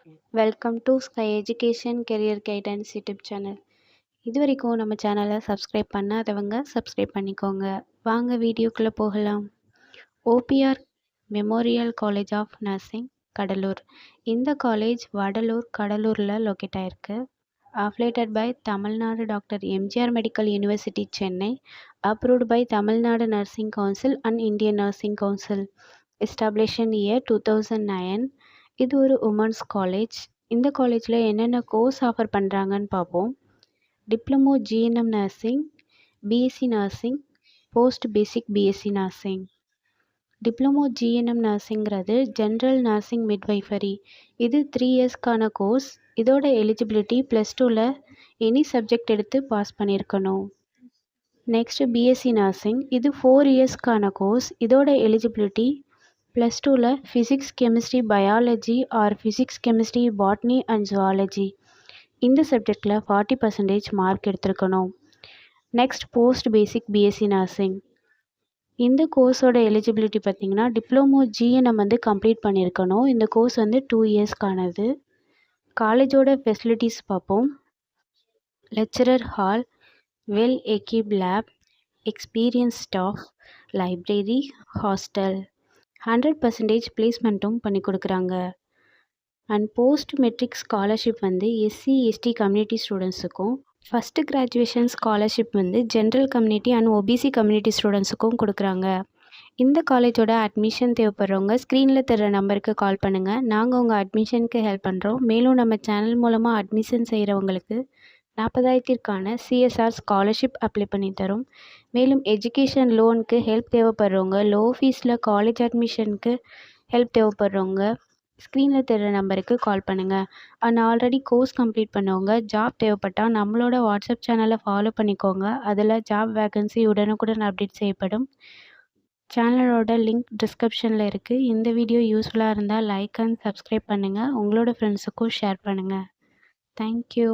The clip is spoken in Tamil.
Welcome to sky education career guidance YouTube channel. இது வரைக்கும் நம்ம சேனலை சப்ஸ்கிரைப் பண்ணாதவங்க சப்ஸ்கிரைப் பண்ணிக்கோங்க. வாங்க வீடியோக்குள்ளே போகலாம். OPR memorial college of nursing Cuddalore. இந்த காலேஜ் வடலூர் கடலூரில் லொக்கேட் ஆயிருக்கு. Affiliated by Tamil Nadu doctor MGR medical university Chennai. Approved by Tamil Nadu nursing council and Indian nursing council. Established year 2009. இது ஒரு உமன்ஸ் காலேஜ். இந்த காலேஜில் என்னென்ன கோர்ஸ் ஆஃபர் பண்ணுறாங்கன்னு பார்ப்போம். Diploma GNM nursing, BSc nursing, post basic BSc nursing. Diploma GNM நர்சிங்கிறது ஜென்ரல் நர்சிங் மிட்வைஃபரி. இது 3 இயர்ஸ்க்கான கோர்ஸ். இதோட எலிஜிபிலிட்டி +2ல் எனி சப்ஜெக்ட் எடுத்து பாஸ் பண்ணியிருக்கணும். Next BSc nursing. இது 4 இயர்ஸ்க்கான கோர்ஸ். இதோட எலிஜிபிலிட்டி +2ல் physics chemistry biology or physics chemistry botany and zoology இந்த சப்ஜெக்டில் 40% மார்க் எடுத்திருக்கணும். Next post basic BSc nursing. இந்த கோர்ஸோட எலிஜிபிலிட்டி பார்த்திங்கன்னா டிப்ளமோ ஜிஎன்எம் கம்ப்ளீட் பண்ணியிருக்கணும். இந்த கோர்ஸ் 2 இயர்ஸ்க்கானது. காலேஜோட ஃபெசிலிட்டிஸ் பார்ப்போம். Lecturer hall, well equipped lab, experience staff, library, hostel. 100% பிளேஸ்மெண்ட்டும் பண்ணி கொடுக்குறாங்க. And post matric scholarship SC ST community ஸ்டூடெண்ட்ஸுக்கும், first graduation scholarship general community and OBC community ஸ்டூடெண்ட்ஸுக்கும் கொடுக்குறாங்க. இந்த காலேஜோட அட்மிஷன் தேவைப்படுறவங்க ஸ்க்ரீனில் தர்ற நம்பருக்கு கால் பண்ணுங்கள். நாங்கள் உங்கள் அட்மிஷனுக்கு ஹெல்ப் பண்ணுறோம். மேலும் நம்ம சேனல் மூலமாக அட்மிஷன் செய்கிறவங்களுக்கு 40,000க்கான சிஎஸ்ஆர் ஸ்காலர்ஷிப் அப்ளை பண்ணி தரோம். மேலும் எஜுகேஷன் லோனுக்கு ஹெல்ப் தேவைப்படுறவங்க, லோ ஃபீஸில் காலேஜ் அட்மிஷனுக்கு ஹெல்ப் தேவைப்படுறவங்க ஸ்க்ரீனில் தர்ற நம்பருக்கு கால் பண்ணுங்கள். அண்ட் ஆல்ரெடி கோர்ஸ் கம்ப்ளீட் பண்ணவங்க ஜாப் தேவைப்பட்டால் நம்மளோட வாட்ஸ்அப் சேனலை ஃபாலோ பண்ணிக்கோங்க. அதில் ஜாப் வேகன்சி உடனுக்குடன் அப்டேட் செய்யப்படும். சேனலோட லிங்க் டிஸ்கிரிப்ஷனில் இருக்குது. இந்த வீடியோ யூஸ்ஃபுல்லாக இருந்தால் லைக் அண்ட் சப்ஸ்கிரைப் பண்ணுங்கள். உங்களோட ஃப்ரெண்ட்ஸுக்கும் ஷேர் பண்ணுங்கள். தேங்க்யூ.